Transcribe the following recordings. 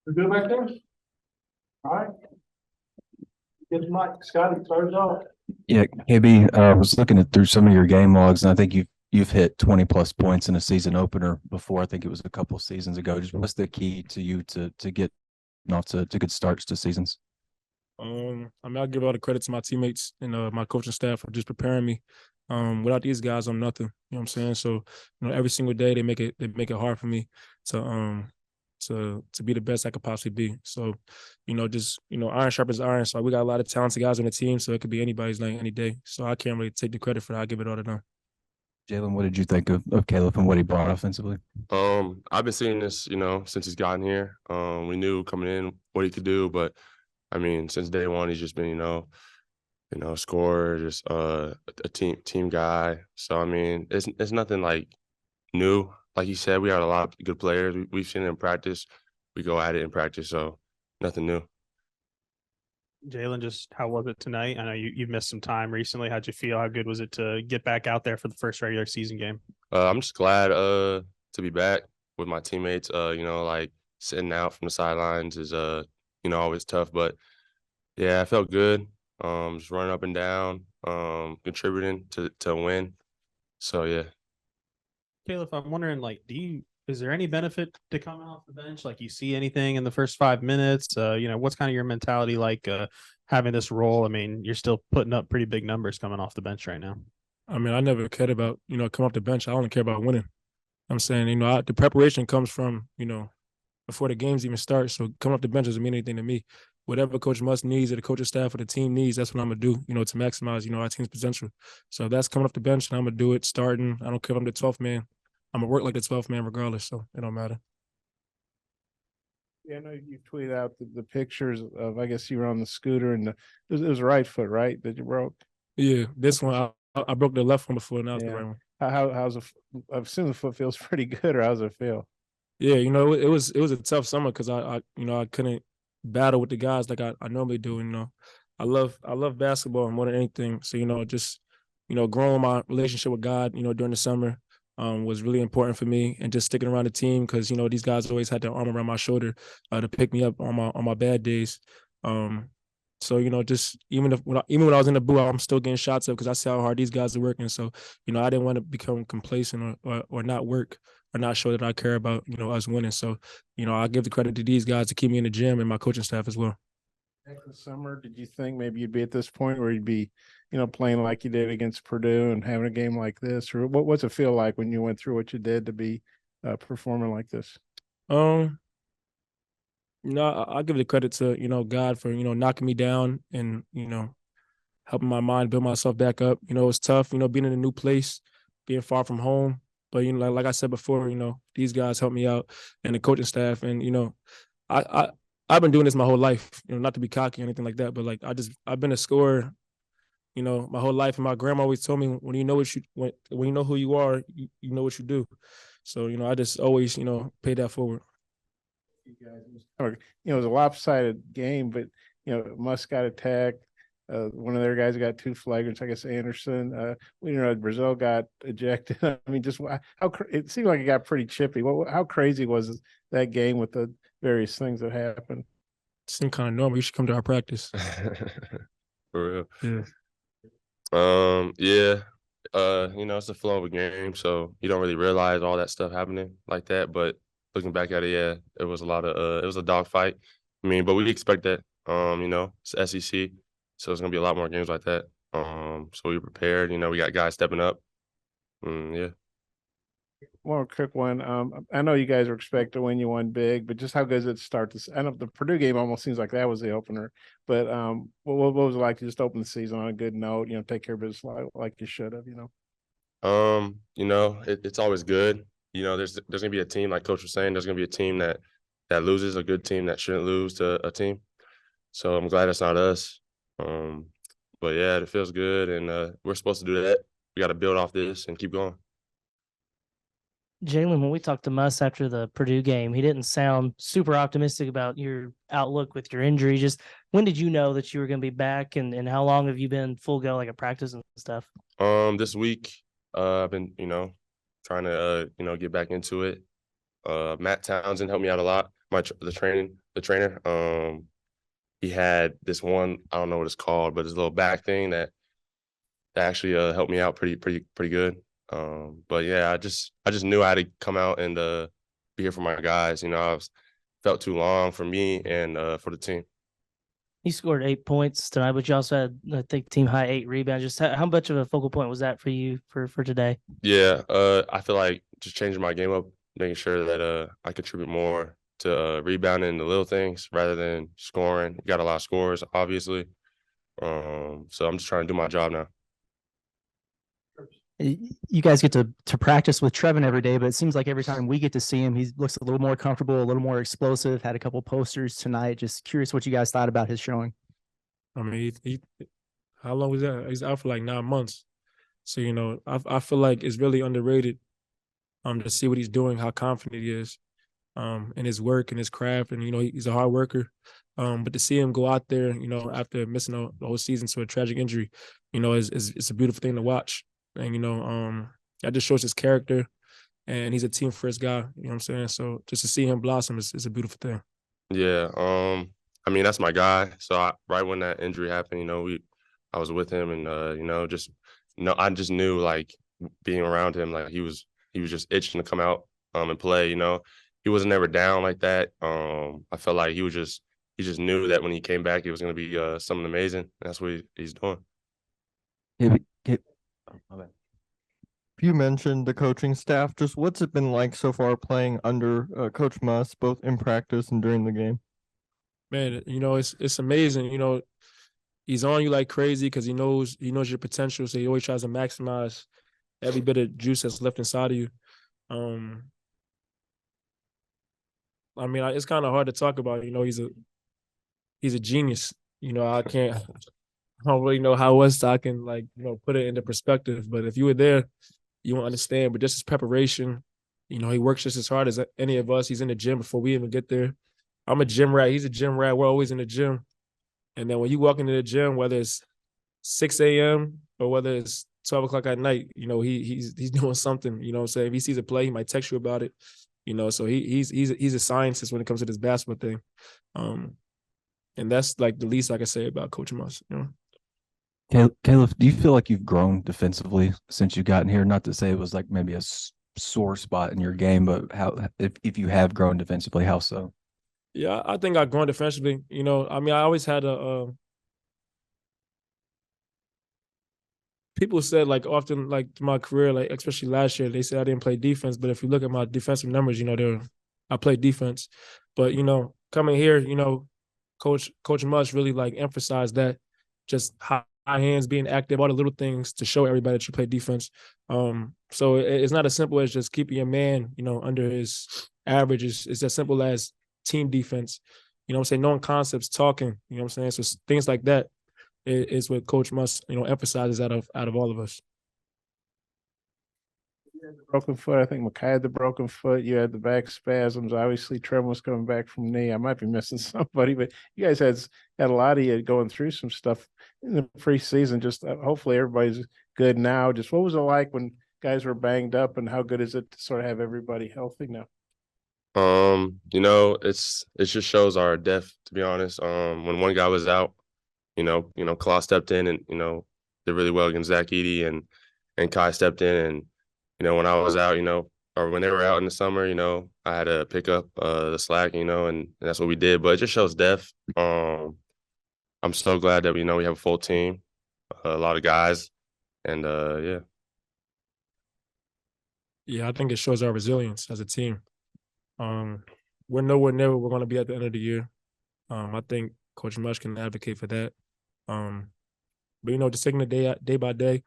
We good back there? All right. Get the mic. Scotty, start us off. Yeah, KB, I was looking through some of your game logs, and I think you've hit 20 plus points in a season opener before. I think it was a couple seasons ago. Just what's the key to you to get off to good starts to seasons? I'll give all the credit to my teammates and my coaching staff for just preparing me. Without these guys, I'm nothing. You know what I'm saying? So, every single day they make it hard for me to be the best I could possibly be. So, iron sharpens iron. So we got a lot of talented guys on the team. So it could be anybody's night any day. So I can't really take the credit for that. I give it all to them. Jalen, what did you think of Khalif and what he brought offensively? I've been seeing this, since he's gotten here. We knew coming in what he could do, but I mean, since day one, he's just been, scorer, just a team guy. So I mean, it's nothing like new. Like you said, we have a lot of good players. We've seen it in practice. We go at it in practice, so nothing new. Jalen, just how was it tonight? I know you've missed some time recently. How'd you feel? How good was it to get back out there for the first regular season game? I'm just glad to be back with my teammates. Like sitting out from the sidelines is always tough, but yeah, I felt good. Just running up and down, contributing to win. So yeah. Khalif, I'm wondering, is there any benefit to coming off the bench? Like, you see anything in the first 5 minutes? What's kind of your mentality like having this role? I mean, you're still putting up pretty big numbers coming off the bench right now. I mean, I never cared about, come off the bench. I only care about winning. I'm saying, the preparation comes from, before the games even start. So coming off the bench doesn't mean anything to me. Whatever Coach Musk needs or the coaching staff or the team needs, that's what I'm going to do, to maximize, our team's potential. So if that's coming off the bench, and I'm going to do it starting. I don't care if I'm the 12th man. I'm going to work like the 12th man regardless, so it don't matter. Yeah, I know you tweeted out the pictures of, I guess you were on the scooter and it was right foot, right, that you broke? Yeah, this one, I broke the left one before, and that was the right one. How's I assume the foot feels pretty good, or how's it feel? Yeah, it was a tough summer because I couldn't battle with the guys like I normally do. I love basketball more than anything. So just growing my relationship with God, during the summer, was really important for me, and just sticking around the team because these guys always had their arm around my shoulder to pick me up on my bad days. So just even when I was in the booth, I'm still getting shots up because I see how hard these guys are working. So I didn't want to become complacent or not work or not show that I care about us winning. So I give the credit to these guys to keep me in the gym and my coaching staff as well. Next the summer, did you think maybe you'd be at this point where you'd be, playing like you did against Purdue and having a game like this, or what's it feel like when you went through what you did to be performing like this? I'll give the credit to God for knocking me down and helping my mind build myself back up. It's tough, being in a new place, being far from home. But like I said before, these guys helped me out and the coaching staff, and I've been doing this my whole life. Not to be cocky or anything like that, but I've been a scorer, my whole life. And my grandma always told me, when you know when you know who you are, you know what you do. So I just always pay that forward. You guys, it was a lopsided game, but Musk got attacked. One of their guys got two flagrants. I guess Anderson. Brazil got ejected. I mean, just how it seemed like it got pretty chippy. How crazy was that game with the various things that happened? It seemed kind of normal. You should come to our practice. For real. Yeah. Yeah. It's a flow of a game, so you don't really realize all that stuff happening like that. But looking back at it, yeah, it was it was a dogfight. I mean, but we expect that. It's SEC. So it's gonna be a lot more games like that. So we prepared. We got guys stepping up. Yeah. One quick one. I know you guys were expected to win. You won big, but just how good does it start? This, I know the Purdue game almost seems like that was the opener. But what was it like to just open the season on a good note? Take care of business like you should have. It's always good. There's gonna be a team, like Coach was saying. There's gonna be a team that loses, a good team that shouldn't lose to a team. So I'm glad it's not us. But yeah, it feels good, and we're supposed to do that. We got to build off this and keep going. Jalen, when we talked to Muss after the Purdue game, he didn't sound super optimistic about your outlook with your injury. Just when did you know that you were going to be back, and how long have you been full go, like at practice and stuff? This week, I've been, trying to, get back into it. Matt Townsend helped me out a lot. the trainer. He had this one, I don't know what it's called, but it's a little back thing that actually helped me out pretty good. But yeah, I just knew I had to come out and be here for my guys. You know, felt too long for me and for the team. You scored 8 points tonight, but you also had, I think, team high 8 rebounds. Just how much of a focal point was that for you for today? Yeah, I feel like just changing my game up, making sure that I contribute more to rebounding and the little things rather than scoring. Got a lot of scores, obviously. So I'm just trying to do my job now. You guys get to practice with Trevin every day, but it seems like every time we get to see him, he looks a little more comfortable, a little more explosive. Had a couple posters tonight. Just curious what you guys thought about his showing. I mean, he how long was that? He's out for like 9 months. So, you know, I feel like it's really underrated to see what he's doing, how confident he is in his work and his craft. And, you know, he's a hard worker. But to see him go out there, you know, after missing the whole season to a tragic injury, you know, it's a beautiful thing to watch. And, you know, that just shows his character, and he's a team first guy. You know what I'm saying? So just to see him blossom is a beautiful thing. Yeah, I mean, that's my guy. So right when that injury happened, you know, I was with him, and you know, I just knew, like, being around him, like he was just itching to come out and play. You know, he wasn't ever down like that. I felt like he just knew that when he came back, it was going to be something amazing. And that's what he's doing. You mentioned the coaching staff. Just what's it been like so far playing under Coach Muss, both in practice and during the game? Man, you know, it's amazing. You know, he's on you like crazy because he knows your potential. So he always tries to maximize every bit of juice that's left inside of you. I mean, it's kind of hard to talk about. You know, he's a genius. You know, I don't really know how else I can, like, you know, put it into perspective. But if you were there, you won't understand. But just his preparation, you know, he works just as hard as any of us. He's in the gym before we even get there. I'm a gym rat. He's a gym rat. We're always in the gym. And then when you walk into the gym, whether it's 6 a.m. or whether it's 12 o'clock at night, you know, he's doing something. You know what I'm saying? If he sees a play, he might text you about it. You know, so he's a scientist when it comes to this basketball thing. And that's like the least I can say about Coach Muss, you know. Khalif, do you feel like you've grown defensively since you've gotten here? Not to say it was like maybe a sore spot in your game, but how, if you have grown defensively, how so? Yeah, I think I've grown defensively. You know, I mean, I always had people said, like, often, like, my career, like especially last year, they said I didn't play defense. But if you look at my defensive numbers, you know, I played defense. But, you know, coming here, you know, Coach Muss really, like, emphasized that, just high hands, being active, all the little things to show everybody that you play defense. So it's not as simple as just keeping your man, you know, under his average. It's as simple as team defense. You know what I'm saying? Knowing concepts, talking, you know what I'm saying? So things like that is what Coach Muss, you know, emphasizes out of all of us. You had the broken foot. I think Makai had the broken foot. You had the back spasms. Obviously, Trevor was coming back from knee. I might be missing somebody, but you guys had a lot of you going through some stuff in the preseason. Just hopefully everybody's good now. Just what was it like when guys were banged up, and how good is it to sort of have everybody healthy now? You know, it just shows our depth, to be honest. When one guy was out, you know, Khalif stepped in and, you know, did really well against Zach Edey, and Kai stepped in. And, you know, when I was out, you know, or when they were out in the summer, you know, I had to pick up the slack, you know, and that's what we did. But it just shows depth. I'm so glad that, you know, we have a full team, a lot of guys, and yeah. Yeah, I think it shows our resilience as a team. We're nowhere near where we're going to be at the end of the year. I think Coach Muss can advocate for that. But, you know, just taking it day by day,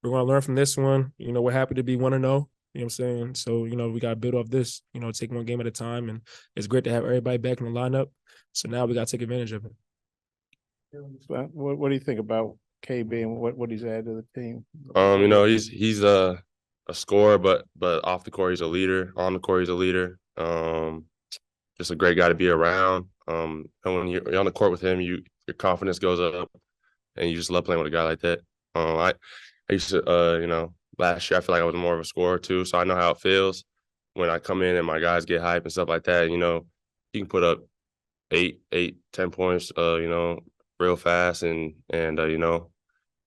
we're going to learn from this one. You know, we're happy to be 1-0. You know what I'm saying? So, you know, we got to build off this, you know, take one game at a time. And it's great to have everybody back in the lineup. So now we got to take advantage of it. What do you think about KB and what he's added to the team? You know, he's a scorer, but off the court he's a leader. On the court he's a leader. Just a great guy to be around. And when you're on the court with him, your confidence goes up, and you just love playing with a guy like that. I used to, you know, last year I feel like I was more of a scorer too, so I know how it feels when I come in and my guys get hype and stuff like that. You know, he can put up 10 points, you know, real fast and you know,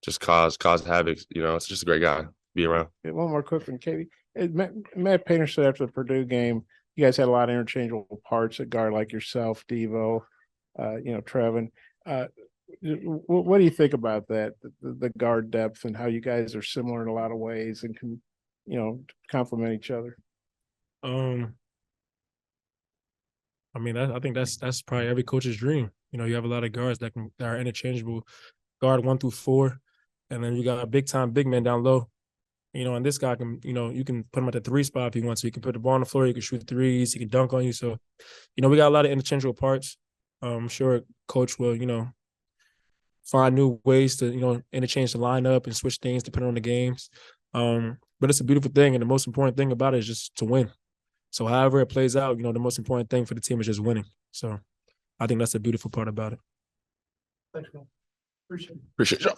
just cause havoc. You know, it's just a great guy to be around. Okay, one more quick one, Katie. Matt Painter said after the Purdue game, you guys had a lot of interchangeable parts at guard, like yourself, Devo, you know, Trevin. What do you think about that? The guard depth and how you guys are similar in a lot of ways and can, you know, complement each other. I mean, I think that's probably every coach's dream. You know, you have a lot of guards that are interchangeable, guard 1 through 4, and then you got a big time big man down low. You know, and this guy can, you know, you can put him at the 3 spot if he wants to. He can put the ball on the floor. He can shoot threes. He can dunk on you. So, you know, we got a lot of interchangeable parts. I'm sure coach will, you know, find new ways to, you know, interchange the lineup and switch things depending on the games. But it's a beautiful thing, and the most important thing about it is just to win. So however it plays out, you know, the most important thing for the team is just winning. So I think that's the beautiful part about it. Thanks, man. Appreciate it. Appreciate you.